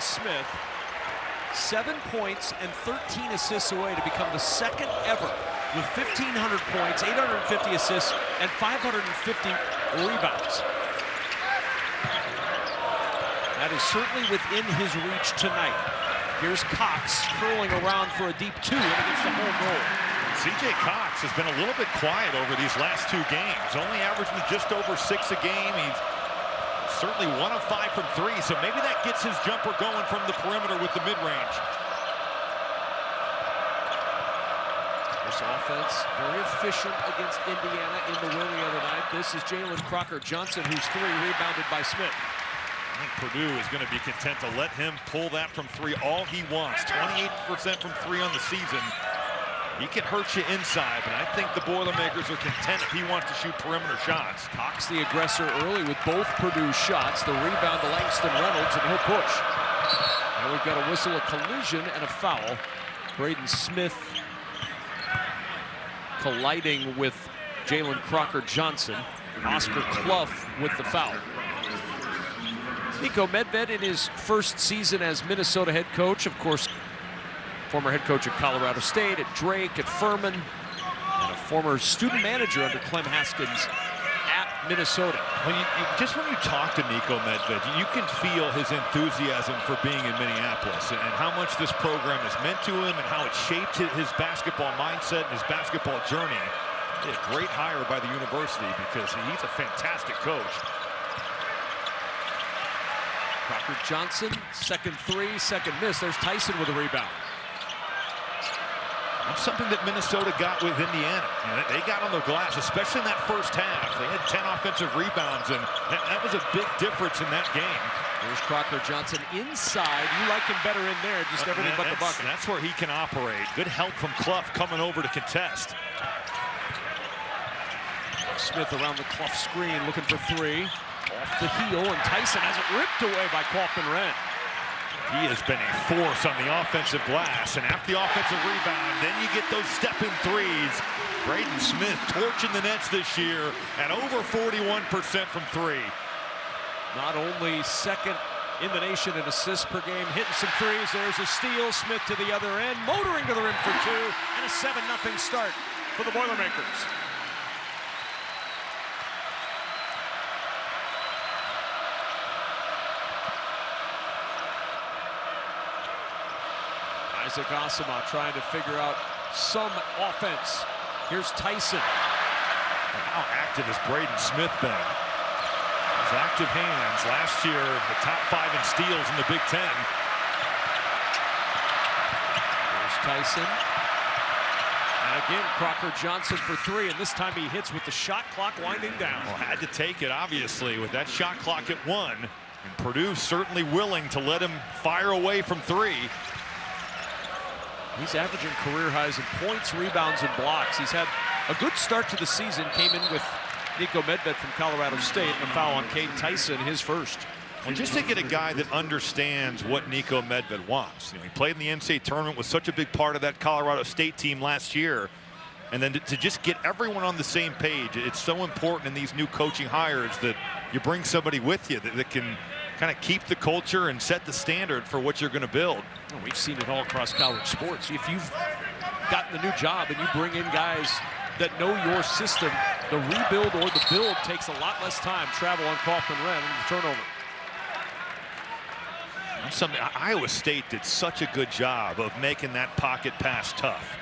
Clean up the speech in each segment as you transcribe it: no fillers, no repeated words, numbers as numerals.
Smith, 7 points and 13 assists away to become the second ever with 1,500 points, 850 assists, and 550 rebounds. That is certainly within his reach tonight. Here's Cox curling around for a deep two, and it gets the home roll. C.J. Cox has been a little bit quiet over these last 2 games, only averaging just over 6 a game. He's certainly 1 of 5 from 3, so maybe that gets his jumper going from the perimeter with the mid-range. This offense very efficient against Indiana in the win the other night. This is Jalen Crocker-Johnson, who's 3, rebounded by Smith. I think Purdue is going to be content to let him pull that from 3 all he wants. 28% from 3 on the season. He can hurt you inside, but I think the Boilermakers are content if he wants to shoot perimeter shots. Cox the aggressor early with both Purdue shots. The rebound to Langston Reynolds, and he'll push. Now we've got a whistle, a collision, and a foul. Braden Smith colliding with Jalen Crocker-Johnson. Oscar Clough with the foul. Niko Medved in his first season as Minnesota head coach, of course, former head coach at Colorado State, at Drake, at Furman, and a former student manager under Clem Haskins at Minnesota. When you talk to Niko Medved, you can feel his enthusiasm for being in Minneapolis and how much this program has meant to him and how it shaped his basketball mindset and his basketball journey. A great hire by the university because he's a fantastic coach. Crocker-Johnson, second 3, second miss. There's Tyson with a rebound. That's something that Minnesota got with Indiana. They got on the glass, especially in that first half. They had 10 offensive rebounds, and that was a big difference in that game. There's Crocker-Johnson inside. You like him better in there, just everything but the bucket. That's where he can operate. Good help from Clough coming over to contest. Smith around the Clough screen, looking for 3. Off the heel, and Tyson has it ripped away by Kaufman-Renn. He has been a force on the offensive glass, and after the offensive rebound, then you get those step-in threes. Braden Smith torching the nets this year at over 41% from 3. Not only second in the nation in assists per game, hitting some threes. There's a steal. Smith to the other end, motoring to the rim for 2, and a 7-0 start for the Boilermakers. Isaac Asama trying to figure out some offense. Here's Tyson. How active has Braden Smith been? His active hands last year, the top 5 in steals in the Big Ten. Here's Tyson. And again, Crocker-Johnson for 3, and this time he hits with the shot clock winding down. Well, had to take it, obviously, with that shot clock at 1. And Purdue certainly willing to let him fire away from 3. He's averaging career highs in points, rebounds, and blocks. He's had a good start to the season. Came in with Niko Medved from Colorado State, and a foul on Cade Tyson, his first. Well, just to get a guy that understands what Niko Medved wants. He played in the NCAA tournament, was such a big part of that Colorado State team last year. And then to just get everyone on the same page, it's so important in these new coaching hires that you bring somebody with you that can kind of keep the culture and set the standard for what you're going to build. Well, we've seen it all across college sports. If you've gotten the new job and you bring in guys that know your system, the rebuild or the build takes a lot less time. Travel on Kaufman-Renn and the turnover. Iowa State did such a good job of making that pocket pass tough.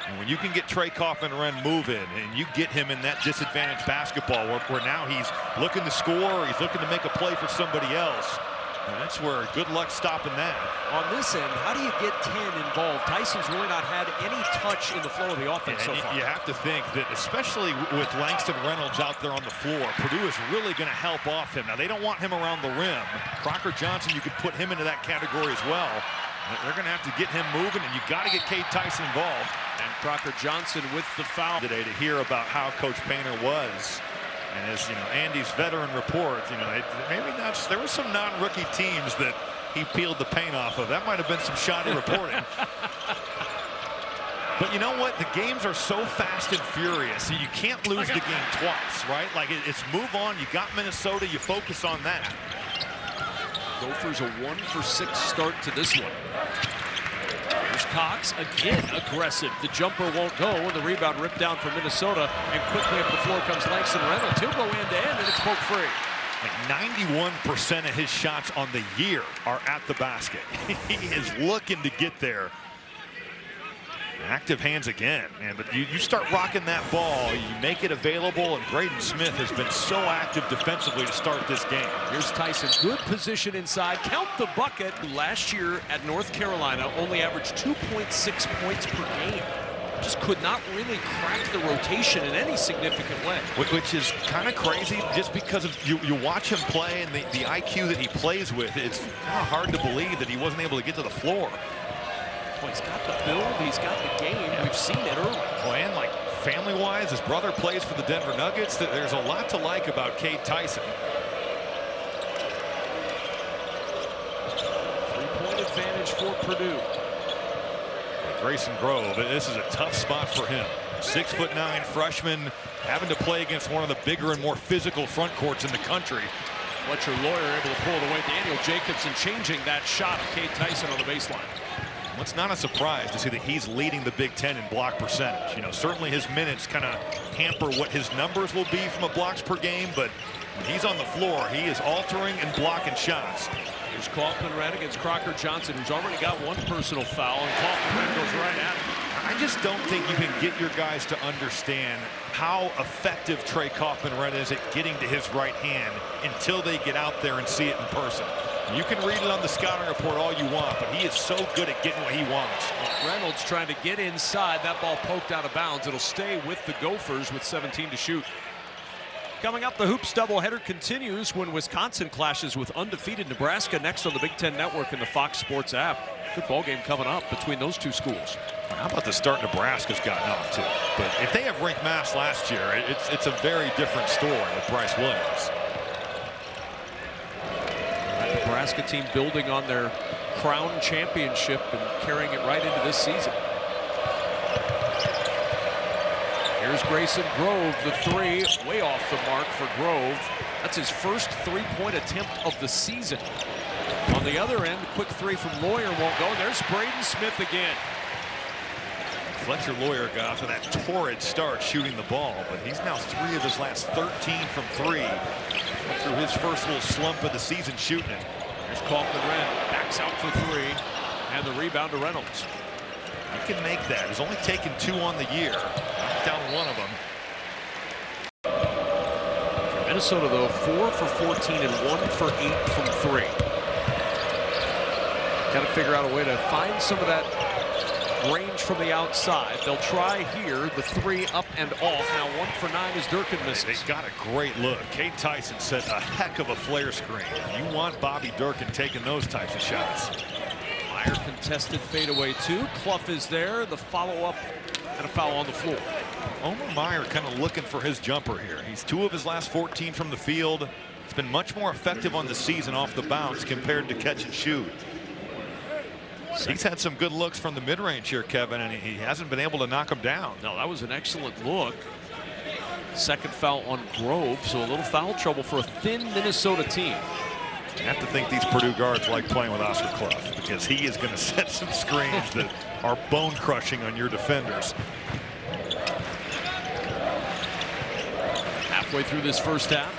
And when you can get Trey Kaufman-Renn moving and you get him in that disadvantaged basketball where now he's looking to score or he's looking to make a play for somebody else, that's where good luck stopping that. On this end, how do you get 10 involved? Tyson's really not had any touch in the flow of the offense so far. You have to think that, especially with Langston Reynolds out there on the floor, Purdue is really going to help off him. Now, they don't want him around the rim. Crocker-Johnson, you could put him into that category as well. They're going to have to get him moving, and you got to get Cade Tyson involved. And Crocker-Johnson with the foul today to hear about how Coach Painter was. And as Andy's veteran report, maybe there were some non-rookie teams that he peeled the paint off of. That might have been some shoddy reporting. But you know what? The games are so fast and furious. You can't lose the game twice, right? Like it's move on. You got Minnesota. You focus on that. Gophers a 1-for-6 start to this one. Here's Cox, again aggressive. The jumper won't go, and the rebound ripped down from Minnesota. And quickly up the floor comes Langston Reynolds. He'll go end-to-end, and it's poke free. Like 91% of his shots on the year are at the basket. He is looking to get there. Active hands again, man. But you start rocking that ball, you make it available, and Braden Smith has been so active defensively to start this game. Here's Tyson, good position inside. Count the bucket. Last year at North Carolina, only averaged 2.6 points per game. Just could not really crack the rotation in any significant way. Which is kind of crazy, just because of you watch him play and the IQ that he plays with. It's kind of hard to believe that he wasn't able to get to the floor. Well, he's got the build, he's got the game. Yeah. We've seen it early. Well, and like family-wise, his brother plays for the Denver Nuggets. There's a lot to like about Cade Tyson. Three-point advantage for Purdue. Grayson Grove, this is a tough spot for him. 6'9" freshman, having to play against one of the bigger and more physical front courts in the country. Fletcher Loyer able to pull it away. Daniel Jacobson changing that shot of Cade Tyson on the baseline. Well, it's not a surprise to see that he's leading the Big Ten in block percentage. You know, certainly his minutes kind of hamper what his numbers will be from a blocks per game, but when he's on the floor, he is altering and blocking shots. Here's Kaufman-Renn against Crocker Johnson, who's already got one personal foul, and Kaufman-Renn goes right at him. I just don't think you can get your guys to understand how effective Trey Kaufman-Renn is at getting to his right hand until they get out there and see it in person. You can read it on the scouting report all you want, but he is so good at getting what he wants. Reynolds trying to get inside. That ball poked out of bounds. It'll stay with the Gophers with 17 to shoot. Coming up, the Hoops doubleheader continues when Wisconsin clashes with undefeated Nebraska next on the Big Ten Network and the Fox Sports app. Good ball game coming up between those two schools. How about the start Nebraska's gotten off to? But if they have ranked Mass last year, it's a very different story with Bryce Williams. That Nebraska team building on their crown championship and carrying it right into this season. Here's Grayson Grove, the three, way off the mark for Grove. That's his first three-point attempt of the season. On the other end, the quick three from Loyer won't go. There's Braden Smith again. Fletcher Loyer got off to that torrid start shooting the ball, but he's now 3 of his last 13 from 3. Through his first little slump of the season shooting it. There's Kaufman-Renn, backs out for 3, and the rebound to Reynolds. You can make that. He's only taken 2 on the year. Knocked down 1 of them. For Minnesota, though, 4 for 14 and 1 for 8 from 3. Got to figure out a way to find some of that range from the outside. They'll try here, the 3 up and off. Now 1 for 9 as Durkin misses. They got a great look. Cade Tyson set a heck of a flare screen. You want Bobby Durkin taking those types of shots. Meyer contested fadeaway 2. Clough is there. The follow-up and a foul on the floor. Omar Meyer kind of looking for his jumper here. He's 2 of his last 14 from the field. It's been much more effective on the season off the bounce compared to catch and shoot. He's had some good looks from the mid-range here, Kevin, and he hasn't been able to knock them down. No, that was an excellent look. Second foul on Grove, so a little foul trouble for a thin Minnesota team. You have to think these Purdue guards like playing with Oscar Clough, because he is going to set some screens that are bone-crushing on your defenders. Halfway through this first half.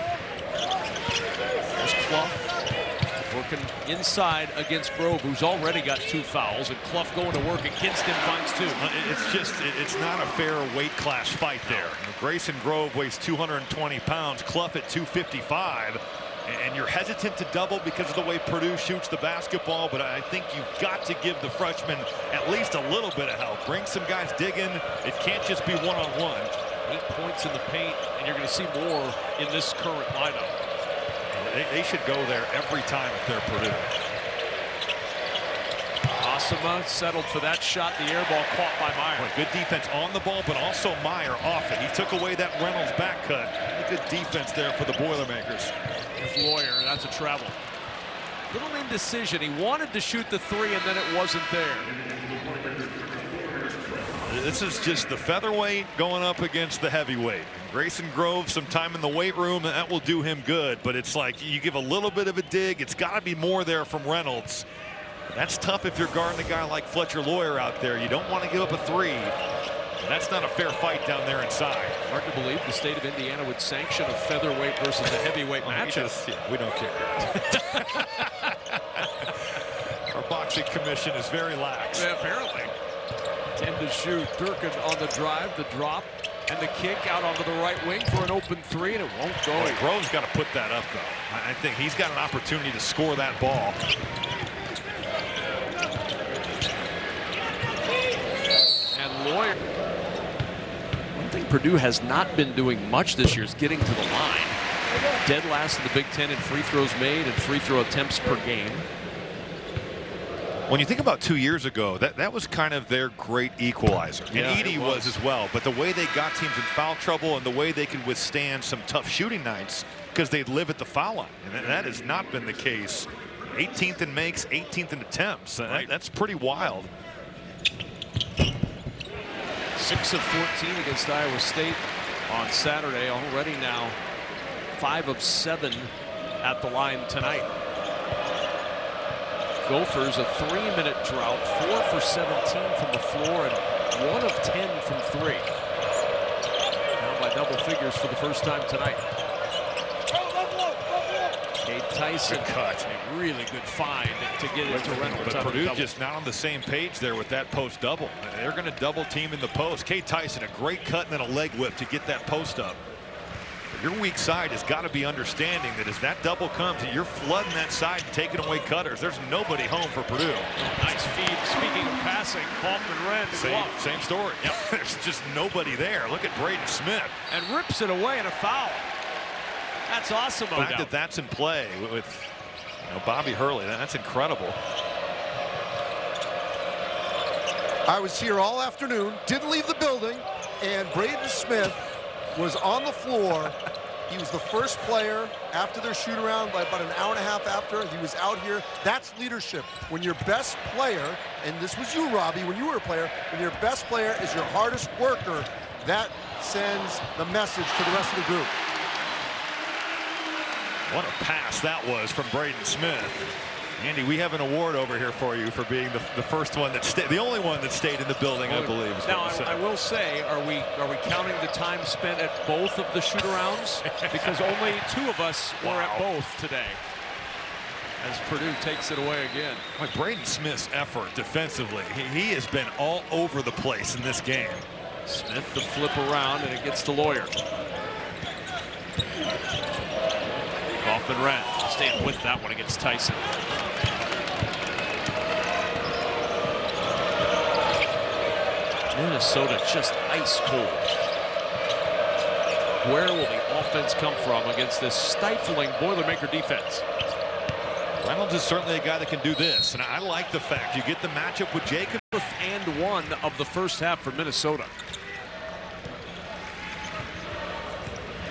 There's Clough. Working inside against Grove, who's already got 2 fouls, and Clough going to work against him, finds 2. It's not a fair weight class fight there. Grayson Grove weighs 220 pounds, Clough at 255, and you're hesitant to double because of the way Purdue shoots the basketball, but I think you've got to give the freshman at least a little bit of help. Bring some guys digging. It can't just be one-on-one. 8 points in the paint, and you're going to see more in this current lineup. They should go there every time if they're Purdue. Asama settled for that shot. The air ball caught by Meyer. Well, good defense on the ball, but also Meyer off it. He took away that Reynolds back cut. Good defense there for the Boilermakers. There's Loyer. That's a travel. Little indecision. He wanted to shoot the 3, and then it wasn't there. This is just the featherweight going up against the heavyweight. Grayson Grove, some time in the weight room, that will do him good. But it's like you give a little bit of a dig. It's got to be more there from Reynolds. But that's tough if you're guarding a guy like Fletcher Loyer out there. You don't want to give up a three. And that's not a fair fight down there inside. Hard to believe the state of Indiana would sanction a featherweight versus a heavyweight matchup. Yeah, we don't care. Our boxing commission is very lax. Yeah, apparently. 10 to shoot. Durkin on the drive, the drop, and the kick out onto the right wing for an open three, and it won't go. Well, Grove's got to put that up, though. I think he's got an opportunity to score that ball. And Loyer. One thing Purdue has not been doing much this year is getting to the line. Dead last in the Big Ten in free throws made and free throw attempts per game. When you think about 2 years ago, that was kind of their great equalizer. And Yeah, Edey was as well. But the way they got teams in foul trouble and the way they could withstand some tough shooting nights because they'd live at the foul line. And that has not been the case. 18th in makes, 18th in attempts. And that's pretty wild. 6 of 14 against Iowa State on Saturday. Already now 5 of 7 at the line tonight. Gophers a 3-minute drought, 4 for 17 from the floor and 1 of 10 from 3. Now by double figures for the first time tonight. Cade Tyson, Good cut. a really good find to get it to Reynolds. But Purdue just not on the same page there with that post double. They're going to double team in the post. Cade Tyson, a great cut and then a leg whip to get that post up. Your weak side has got to be understanding that as that double comes, you're flooding that side and taking away cutters. There's nobody home for Purdue. Nice feed. Speaking of passing, Kaufman-Renn. Same story. Yep. There's just nobody there. Look at Braden Smith. And rips it away in a foul. That's awesome. The fact that's in play with Bobby Hurley, that's incredible. I was here all afternoon, didn't leave the building, and Braden Smith was on the floor. He was the first player after their shoot around, by about an hour and a half after. He was out here. That's leadership. When your best player, and this was you, Robbie, when you were a player, when your best player is your hardest worker, that sends the message to the rest of the group. What a pass that was from Braden Smith. Andy, we have an award over here for you for being the first one that stayed, the only one that stayed in the building, I believe. Now, I will say, are we counting the time spent at both of the shoot-arounds? Because only 2 of us were at both today. As Purdue takes it away again. Like Braden Smith's effort defensively, he has been all over the place in this game. Smith the flip around, and it gets to Loyer. Kaufman-Renn staying with that one against Tyson. Minnesota just ice cold. Where will the offense come from against this stifling Boilermaker defense? Reynolds is certainly a guy that can do this, and I like the fact you get the matchup with Jacob. And 1 of the first half for Minnesota.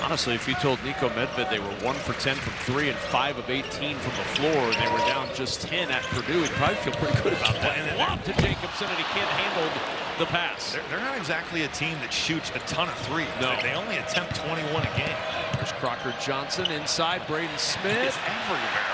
Honestly, if you told Nico Medved they were 1 for 10 from 3 and 5 of 18 from the floor, and they were down just 10 at Purdue, he'd probably feel pretty good about that. And lob to Jacobson, and he can't handle the pass. They're not exactly a team that shoots a ton of threes. No. They only attempt 21 a game. There's Crocker Johnson inside. Braden Smith. It's everywhere.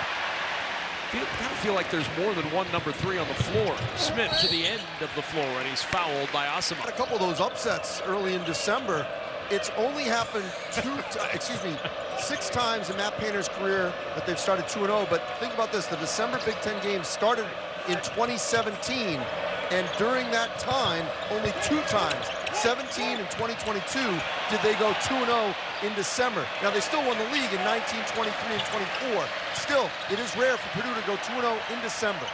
Kind of feel like there's more than one number 3 on the floor. Smith to the end of the floor, and he's fouled by Asama. Had a couple of those upsets early in December. It's only happened 6 times in Matt Painter's career that they've started 2-0. But think about this: the December Big Ten games started in 2017, and during that time, only 2 times, 17 and 2022, did they go 2-0 in December. Now they still won the league in 19, 23, and 24. Still, it is rare for Purdue to go 2-0 in December.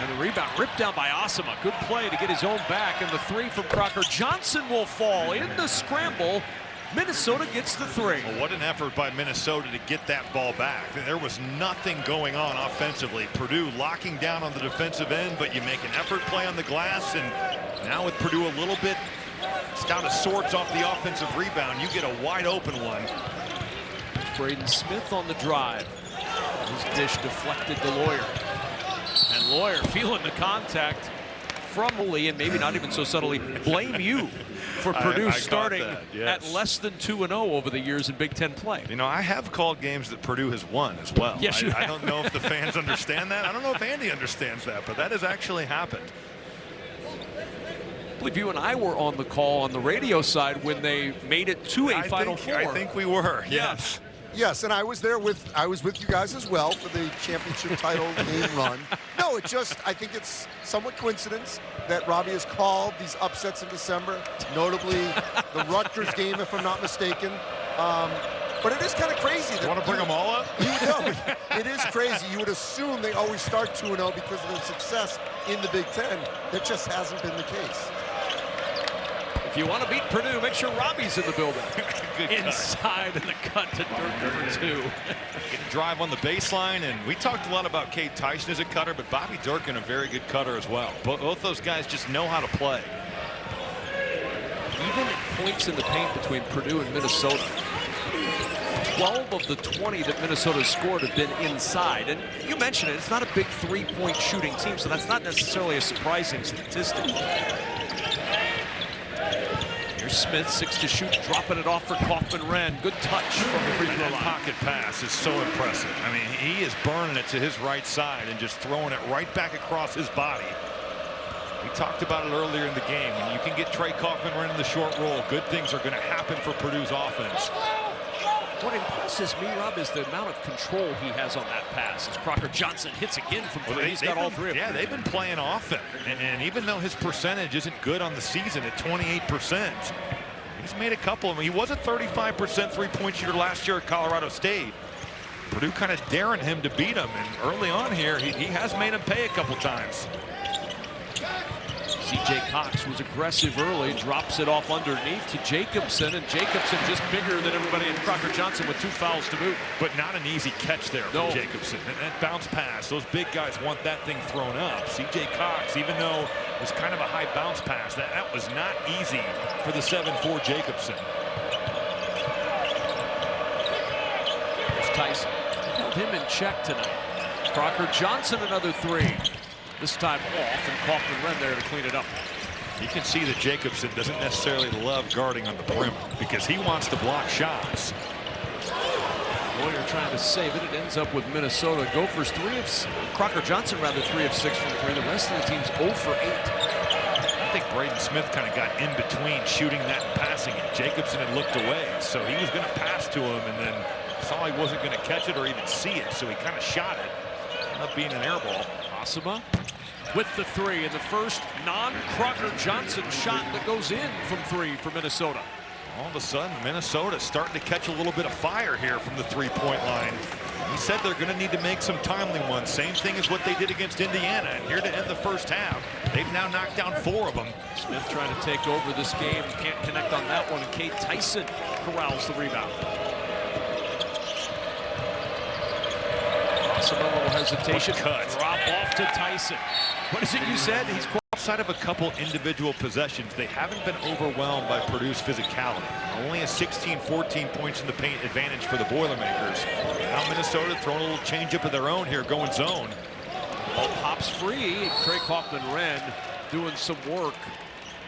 And the rebound ripped down by Asama. Good play to get his own back, and the 3 from Crocker Johnson will fall in the scramble. Minnesota gets the 3. Well, what an effort by Minnesota to get that ball back. There was nothing going on offensively. Purdue locking down on the defensive end, but you make an effort play on the glass, and now with Purdue a little bit out of sorts off the offensive rebound, you get a wide open one. Braden Smith on the drive. His dish deflected to Loyer. And Loyer feeling the contact from Lee, and maybe not even so subtly, blame you for Purdue starting at less than 2-0 over the years in Big Ten play. You know, I have called games that Purdue has won as well. Yes, you have. I don't know if the fans understand that. I don't know if Andy understands that, but that has actually happened. I believe you and I were on the call on the radio side when they made it to a Final Four. I think we were. Yes. Yes, and I was with you guys as well for the championship title game run. No, I think it's somewhat coincidence that Robbie has called these upsets in December, notably the Rutgers game, if I'm not mistaken. But it is kind of crazy. You want to bring them all up? It is crazy. You would assume they always start 2-0 because of their success in the Big Ten. That just hasn't been the case. If you want to beat Purdue, make sure Robbie's in the building. Inside and the cut to Durkin for 2. Get a drive on the baseline, and we talked a lot about Cade Tyson as a cutter, but Bobby Durkin a very good cutter as well. Both those guys just know how to play. Even points in the paint between Purdue and Minnesota. 12 of the 20 that Minnesota scored have been inside. And you mentioned it, it's not a big three-point shooting team, so that's not necessarily a surprising statistic. Here's Smith, 6 to shoot, dropping it off for Kaufman-Renn. Good touch from the free throw line. Pocket pass is so impressive. I mean, he is burning it to his right side and just throwing it right back across his body. We talked about it earlier in the game. When you can get Trey Kaufman-Renn in the short roll, good things are going to happen for Purdue's offense. What impresses me, Rob, is the amount of control he has on that pass. As Crocker Johnson hits again from 3. He's got all 3 of them. Yeah, they've been playing offense. And even though his percentage isn't good on the season at 28%, he's made a couple of them. He was a 35% three-point shooter last year at Colorado State. Purdue kind of daring him to beat him. And early on here, he has made him pay a couple times. C.J. Cox was aggressive early, drops it off underneath to Jacobson, and Jacobson just bigger than everybody, and Crocker Johnson with 2 fouls to boot. But not an easy catch there for Jacobson. And that bounce pass, those big guys want that thing thrown up. C.J. Cox, even though it was kind of a high bounce pass, that was not easy for the 7'4" Jacobson. There's Tyson. Held him in check tonight. Crocker Johnson, another 3. This time off, and Kaufman-Renn there to clean it up. You can see that Jacobson doesn't necessarily love guarding on the perimeter because he wants to block shots. Loyer trying to save it. It ends up with Minnesota. Gophers Crocker Johnson rather 3 of 6 from 3. The rest of the team's 0 for 8. I think Braden Smith kind of got in between shooting that and passing it. Jacobson had looked away, so he was going to pass to him and then saw he wasn't going to catch it or even see it, so he kind of shot it. Ended up being an air ball. Asuma with the 3, and the first non-Crocker Johnson shot that goes in from 3 for Minnesota. All of a sudden, Minnesota's starting to catch a little bit of fire here from the three-point line. He said they're going to need to make some timely ones. Same thing as what they did against Indiana. And here to end the first half, they've now knocked down 4 of them. Smith trying to take over this game. Can't connect on that one, and Cade Tyson corrals the rebound. A little hesitation. Drop off to Tyson. What is it you said? He's outside of a couple individual possessions. They haven't been overwhelmed by Purdue's physicality. Only a 16-14 points in the paint advantage for the Boilermakers. Now Minnesota throwing a little changeup of their own here, going zone. Ball pops free. Trey Kaufman-Renn doing some work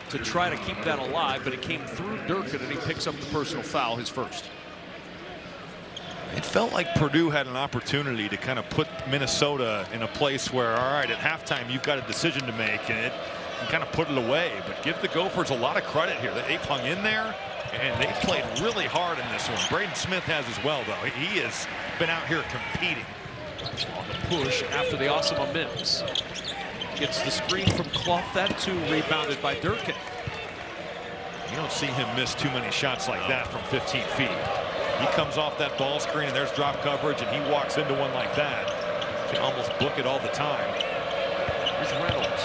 to try to keep that alive, but it came through Durkin, and he picks up the personal foul, his first. It felt like Purdue had an opportunity to kind of put Minnesota in a place where, all right, at halftime, you've got a decision to make, and kind of put it away. But give the Gophers a lot of credit here. They've hung in there, and they've played really hard in this one. Braden Smith has as well, though. He has been out here competing. On the push after the Asuma Mims. Gets the screen from Clough. That, too, rebounded by Durkin. You don't see him miss too many shots like that from 15 feet. He comes off that ball screen, and there's drop coverage, and he walks into one like that. You can almost book it all the time. Here's Reynolds.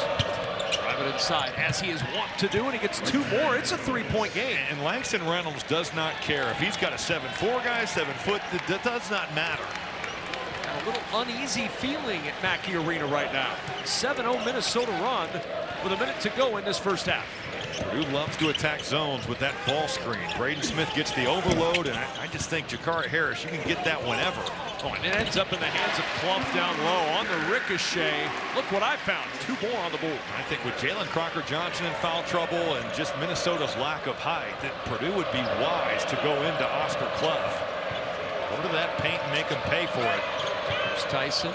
Drive it inside, as he is wont to do, and he gets 2 more. It's a 3-point game. And Langston Reynolds does not care. If he's got a 7'4" guy, 7 foot, that does not matter. Got a little uneasy feeling at Mackey Arena right now. 7-0 Minnesota run with a minute to go in this first half. Purdue loves to attack zones with that ball screen. Braden Smith gets the overload, and I just think Jakari Harris, you can get that whenever. Oh, and it ends up in the hands of Clough down low on the ricochet. Look what I found. 2 more on the board. I think with Jalen Crocker-Johnson in foul trouble and just Minnesota's lack of height, that Purdue would be wise to go into Oscar Clough. Go to that paint and make him pay for it. There's Tyson.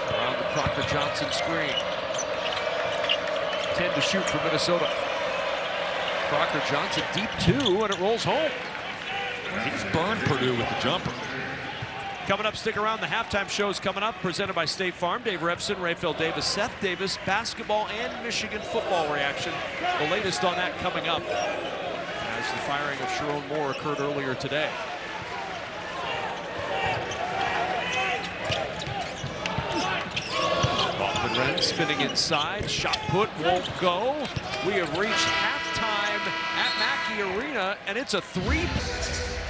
Around the Crocker-Johnson screen. 10 to shoot for Minnesota. Crocker-Johnson deep 2, and it rolls home. He's burned Purdue with the jumper. Coming up, stick around. The halftime show is coming up, presented by State Farm. Dave Revson, Raphael Davis, Seth Davis, basketball and Michigan football reaction. The latest on that coming up as the firing of Sharon Moore occurred earlier today. Ren spinning inside, shot put, won't go. We have reached halftime at Mackey Arena, and it's a 3.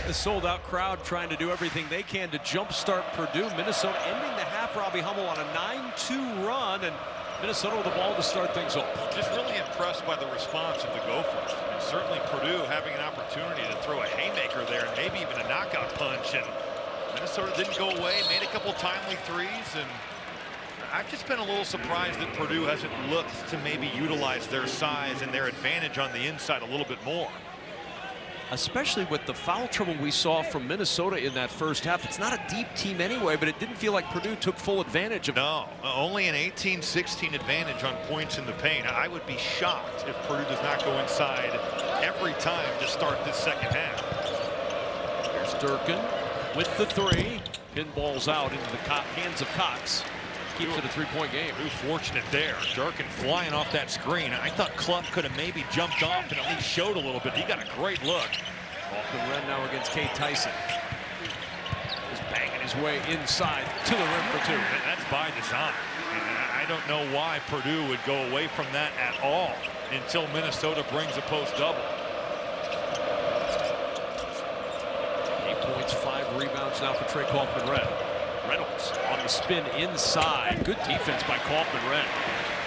The sold-out crowd trying to do everything they can to jumpstart Purdue. Minnesota ending the half, Robbie Hummel, on a 9-2 run, and Minnesota with the ball to start things off. Just really impressed by the response of the Gophers. And certainly Purdue having an opportunity to throw a haymaker there and maybe even a knockout punch, and Minnesota didn't go away, made a couple timely threes, and I've just been a little surprised that Purdue hasn't looked to maybe utilize their size and their advantage on the inside a little bit more. Especially with the foul trouble we saw from Minnesota in that first half. It's not a deep team anyway, but it didn't feel like Purdue took full advantage of it. No, only an 18-16 advantage on points in the paint. I would be shocked if Purdue does not go inside every time to start this second half. Here's Durkin with the 3. Pinballs out into the hands of Cox. Keeps it a 3-point game. Who's fortunate there. Durkin flying off that screen. I thought Clough could have maybe jumped off and at least showed a little bit. He got a great look. Kaufman Ren now against Kate Tyson. He's banging his way inside to the rim for 2. That's by design. And I don't know why Purdue would go away from that at all until Minnesota brings a post double. 8 points, 5 rebounds now for Trey Kaufman-Ren. Reynolds on the spin inside. Good defense by Kaufman-Ren.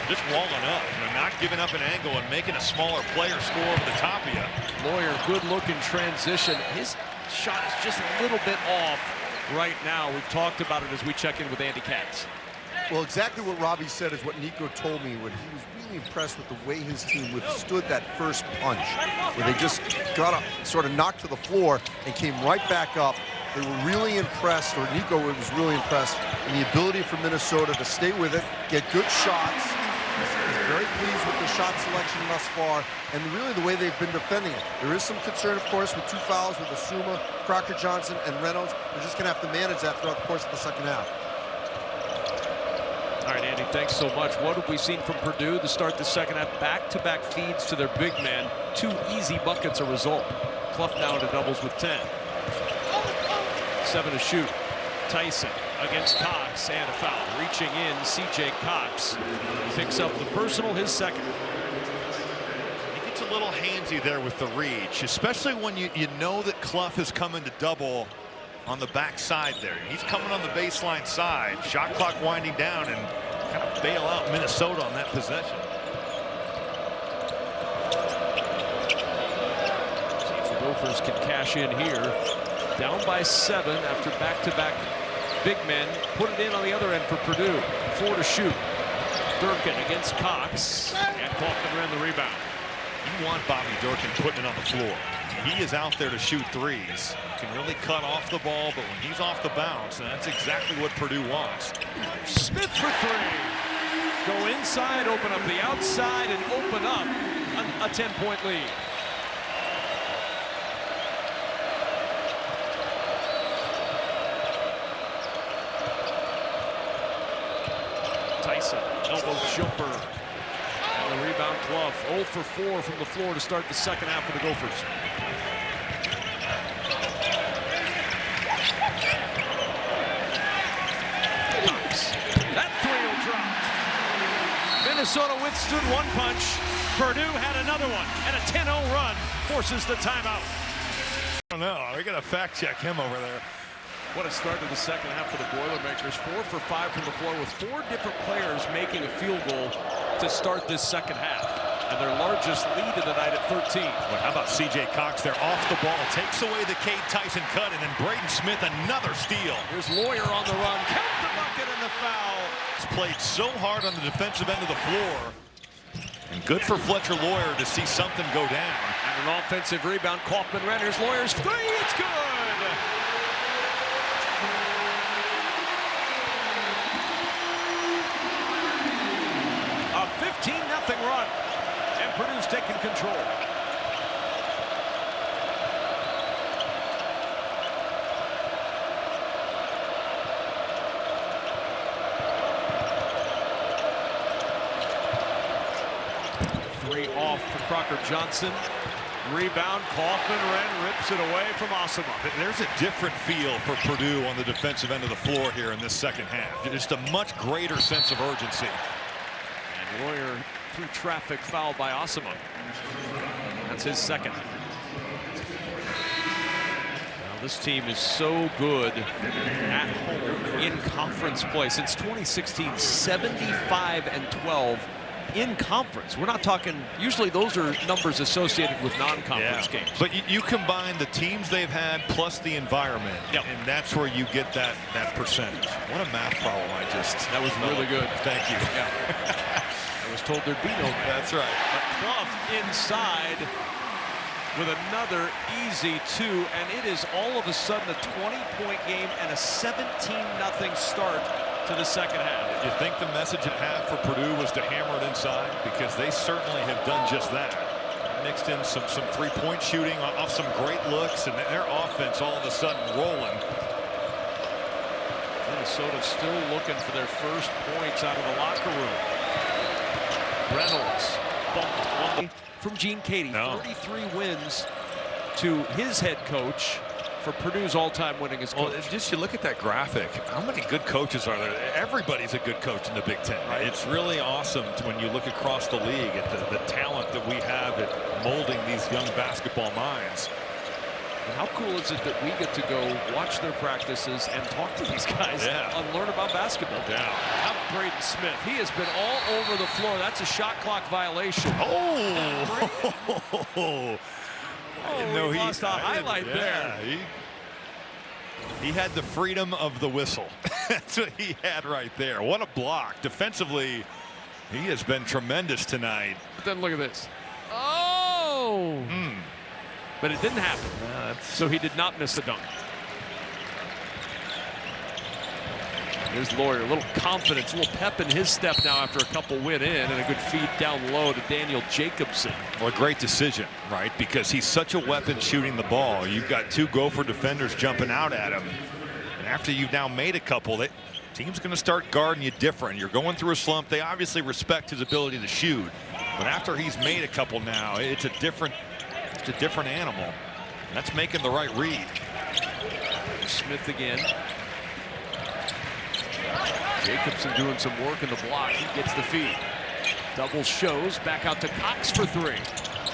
Just walling up, not giving up an angle and making a smaller player score over the top of you. Loyer, good look in transition. His shot is just a little bit off right now. We've talked about it as we check in with Andy Katz. Well, exactly what Robbie said is what Nico told me when he was really impressed with the way his team withstood that first punch, where they just got sort of knocked to the floor and came right back up. They were really impressed, or Nico was really impressed, in the ability for Minnesota to stay with it, get good shots. He's very pleased with the shot selection thus far, and really the way they've been defending it. There is some concern, of course, with 2 fouls with Asuma, Crocker-Johnson, and Reynolds. They're just going to have to manage that throughout the course of the second half. All right, Andy, thanks so much. What have we seen from Purdue to start the second half? Back-to-back feeds to their big man. 2 easy buckets a result. Clough now into doubles with 10. 7 to shoot. Tyson against Cox, and a foul. Reaching in, C.J. Cox picks up the personal, his second. He gets a little handsy there with the reach, especially when you know that Clough is coming to double on the backside there. He's coming on the baseline side. Shot clock winding down, and kind of bail out Minnesota on that possession. See if the Gophers can cash in here. Down by 7 after back-to-back big men. Put it in on the other end for Purdue. 4 to shoot. Durkin against Cox. And Kaufman-Ren the rebound. You want Bobby Durkin putting it on the floor. He is out there to shoot threes. Can really cut off the ball, but when he's off the bounce, that's exactly what Purdue wants. Smith for 3. Go inside, open up the outside, and open up a 10-point lead. Tyson, elbow jumper. And the rebound, Clough. 0 for 4 from the floor to start the second half for the Gophers. Cox. That 3 will drop. Minnesota withstood 1 punch. Purdue had another one, and a 10-0 run forces the timeout. I don't know. We got to fact check him over there. What a start to the second half for the Boilermakers. 4 for 5 from the floor with 4 different players making a field goal to start this second half. and their largest lead of the night at 13. Well, how about C.J. Cox there off the ball, takes away the Cade Tyson cut, and then Braden Smith another steal. Here's Loyer on the run. Count the bucket and the foul. He's played so hard on the defensive end of the floor. And good for Fletcher Loyer to see something go down. And an offensive rebound. Kaufman-Renn. Here's Lawyer's three. It's good. A 15-0 run. And Purdue's taking control. Three off for Crocker-Johnson. Rebound, Kaufman-Renn rips it away from Osama. There's a different feel for Purdue on the defensive end of the floor here in this second half. Just a much greater sense of urgency. And Loyer through traffic, foul by Osama. That's his second. Now this team is so good at home in conference play. Since 2016, 75-12 in conference. We're not talking, usually those are numbers associated with non-conference games. But you combine the teams they've had plus the environment, and that's where you get that percentage. What a math problem That was really good. Thank you. Yeah. I was told there'd be no math. That's right. But Clough inside with another easy two, and it is all of a sudden a 20-point game and a 17-0 start to the second half. You think the message at half for Purdue was to hammer it inside? Because they certainly have done just that. Mixed in some three-point shooting off some great looks, and their offense all of a sudden rolling. Minnesota still looking for their first points out of the locker room. Reynolds bumped on from Gene Cady. 33 wins to his head coach for Purdue's all-time winningest coach. Well, just you look at that graphic. How many good coaches are there? Everybody's a good coach in the Big Ten. Right? It's really awesome when you look across the league at the talent that we have at molding these young basketball minds. And how cool is it that we get to go watch their practices and talk to these guys and learn about basketball? How about Braden Smith? He has been all over the floor. That's a shot clock violation. No, he lost a highlight there. He had the freedom of the whistle. That's what he had right there. What a block. Defensively, he has been tremendous tonight. But then look at this. Oh! But it didn't happen. So he did not miss the dunk. There's Loyer, a little confidence, a little pep in his step now after a couple went in, and a good feed down low to Daniel Jacobson. Well, a great decision, right? Because he's such a weapon shooting the ball. You've got two Gopher defenders jumping out at him. And after you've now made a couple, the team's going to start guarding you different. You're going through a slump. They obviously respect his ability to shoot. But after he's made a couple now, it's a different animal. That's making the right read. Smith again. Jacobson doing some work in the block. He gets the feed. Double shows. Back out to Cox for three.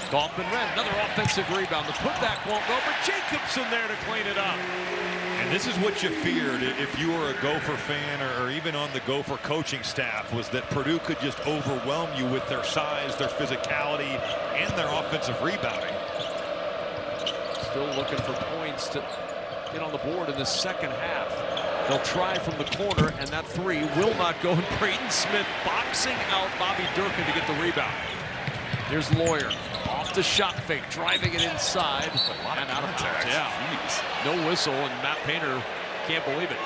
Kaufman-Renn, another offensive rebound. The putback won't go, but Jacobson there to clean it up. And this is what you feared if you were a Gopher fan or even on the Gopher coaching staff, was that Purdue could just overwhelm you with their size, their physicality, and their offensive rebounding. Still looking for points to get on the board in the second half. They'll try from the corner, and that three will not go. And Braden Smith boxing out Bobby Durkin to get the rebound. Here's Loyer off the shot fake, driving it inside and out of bounds. No whistle, and Matt Painter can't believe it.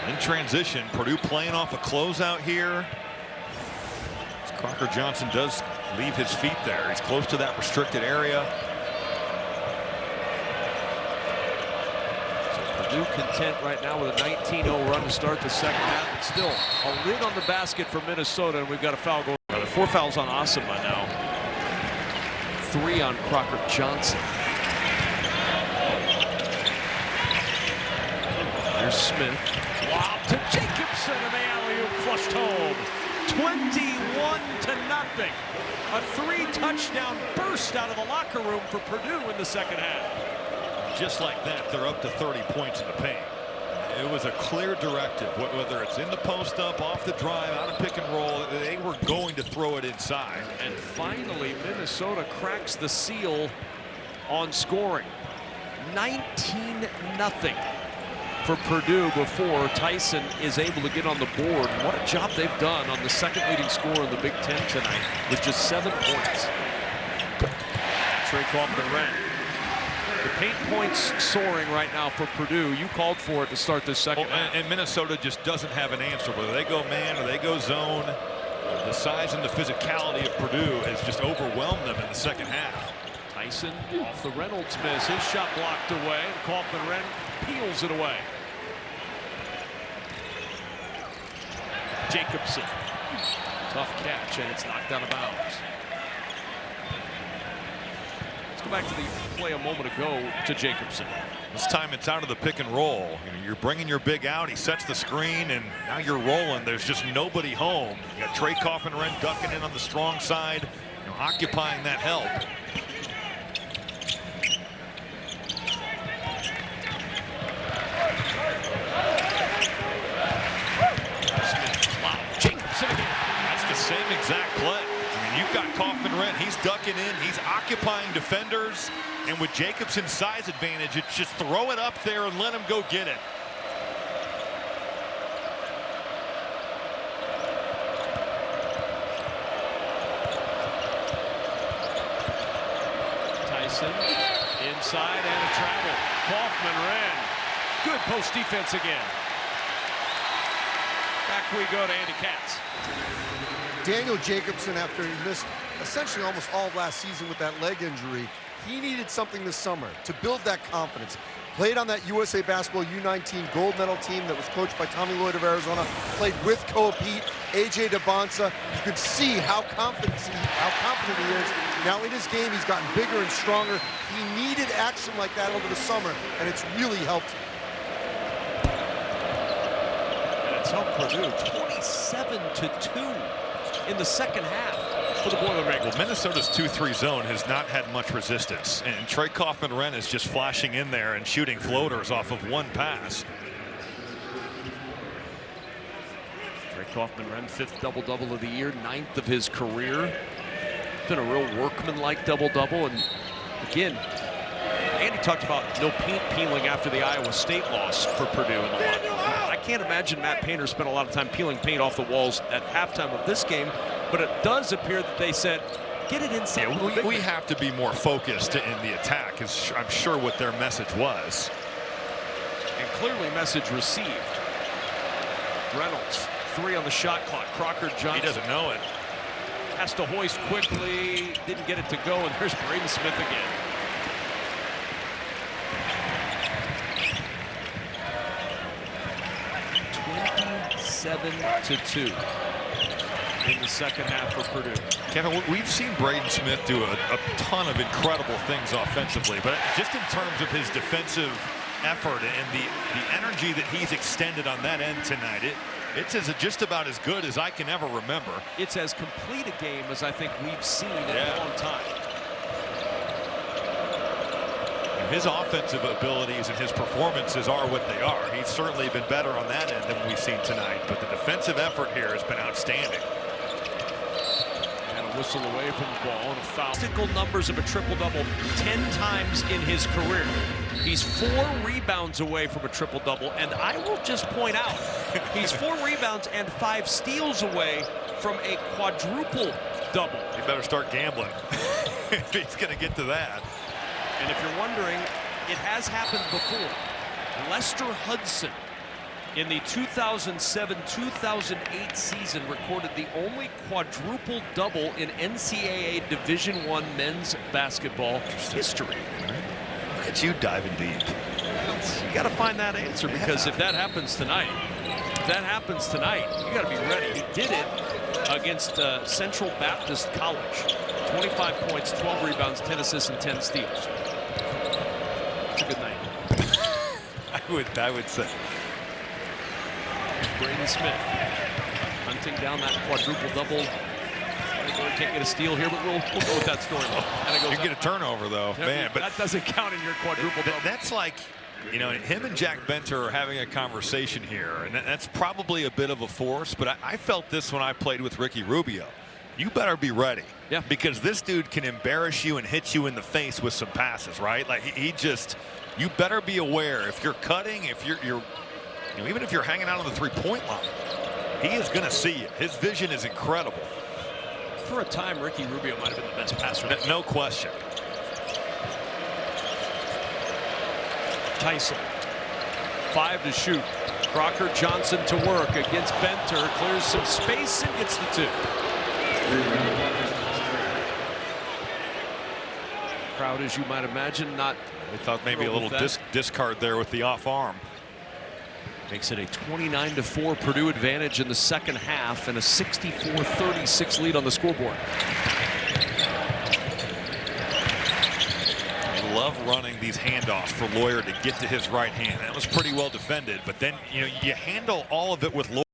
In transition, Purdue playing off a closeout here. Crocker-Johnson does leave his feet there. He's close to that restricted area. Purdue content right now with a 19-0 run to start the second half. And still a lid on the basket for Minnesota, and we've got a foul going. 4 fouls on Osama now. 3 on Crocker-Johnson. There's Smith. Wow, to Jacobson, and the alley-oop flushed home. 21-0. A 3-touchdown burst out of the locker room for Purdue in the second half. Just like that, they're up to 30 points in the paint. It was a clear directive, whether it's in the post up, off the drive, out of pick and roll. They were going to throw it inside. And finally, Minnesota cracks the seal on scoring. 19-0 for Purdue before Tyson is able to get on the board. What a job they've done on the second leading scorer in the Big Ten tonight with just 7 points. Trey Kaufman-Renn. The paint points soaring right now for Purdue. You called for it to start this second half. And Minnesota just doesn't have an answer. Whether they go man or they go zone, the size and the physicality of Purdue has just overwhelmed them in the second half. Tyson off the Reynolds miss. His shot blocked away. Kaufman-Renn peels it away. Jacobson. Tough catch, and it's knocked out of bounds. Let's go back to the play a moment ago to Jacobson. This time it's out of the pick and roll. You're bringing your big out. He sets the screen, and now you're rolling. There's just nobody home. You got Trey Kaufman-Renn ducking in on the strong side, occupying that help. Same exact play. I mean, you've got Kaufman-Renn. He's ducking in. He's occupying defenders. And with Jacobson's size advantage, it's just throw it up there and let him go get it. Tyson inside and a travel. Kaufman-Renn. Good post defense again. Back we go to Andy Katz. Daniel Jacobson, after he missed essentially almost all of last season with that leg injury, he needed something this summer to build that confidence. Played on that USA Basketball U19 gold medal team that was coached by Tommy Loyer of Arizona. Played with Koa Pete, AJ DeBonsa. You could see how confident he is. Now in his game, he's gotten bigger and stronger. He needed action like that over the summer, and it's really helped him. And it's helped Purdue 27-2 in the second half for the Boilermakers. Well, Minnesota's 2-3 zone has not had much resistance, and Trey Kaufman-Renn is just flashing in there and shooting floaters off of one pass. Trey Kaufman-Renn, 5th double-double of the year, 9th of his career. Been a real workman-like double-double, and again, Andy talked about no paint peeling after the Iowa State loss for Purdue in the locker room. I can't imagine Matt Painter spent a lot of time peeling paint off the walls at halftime of this game, but it does appear that they said, get it inside. Yeah, we have to be more focused in the attack, is I'm sure what their message was. And clearly message received. Reynolds, 3 on the shot clock. Crocker Johnson. He doesn't know it. Has to hoist quickly, didn't get it to go, and there's Braden Smith again. (27-2) in the second half for Purdue. Kevin, we've seen Braden Smith do a ton of incredible things offensively, but just in terms of his defensive effort and the energy that he's extended on that end tonight, it's just about as good as I can ever remember. It's as complete a game as I think we've seen in a long time. His offensive abilities and his performances are what they are. He's certainly been better on that end than we've seen tonight, but the defensive effort here has been outstanding. And a whistle away from the ball and a foul. Statistical numbers of a triple-double 10 times in his career. He's 4 rebounds away from a triple-double, and I will just point out, he's 4 rebounds and 5 steals away from a quadruple-double. He better start gambling if he's going to get to that. And if you're wondering, it has happened before. Lester Hudson in the 2007-2008 season recorded the only quadruple double in NCAA Division I men's basketball history. Look at you diving deep. You got to find that answer, because if that happens tonight, you got to be ready. He did it against Central Baptist College. 25 points, 12 rebounds, 10 assists, and 10 steals. It's a good night. I would say. Braden Smith hunting down that quadruple double. Can't get a steal here, but we'll go with that story. You get a turnover though, man. But that doesn't count in your quadruple double. That's like You know, him and Jack Benter are having a conversation here, and that's probably a bit of a force, but I felt this when I played with Ricky Rubio. You better be ready. Yeah. Because this dude can embarrass you and hit you in the face with some passes, right? Like he just, you better be aware if you're cutting, if you're you know, even if you're hanging out on the three-point line, he is going to see you. His vision is incredible. For a time, Ricky Rubio might have been the best passer. No question. Tyson, 5 to shoot. Crocker Johnson to work against Benter, clears some space and gets the 2. Crowd, as you might imagine, not. They thought maybe a little discard there with the off arm. Makes it a 29-4 Purdue advantage in the second half and a 64-36 lead on the scoreboard. I love running these handoffs for Loyer to get to his right hand. That was pretty well defended, but then you handle all of it with Loyer.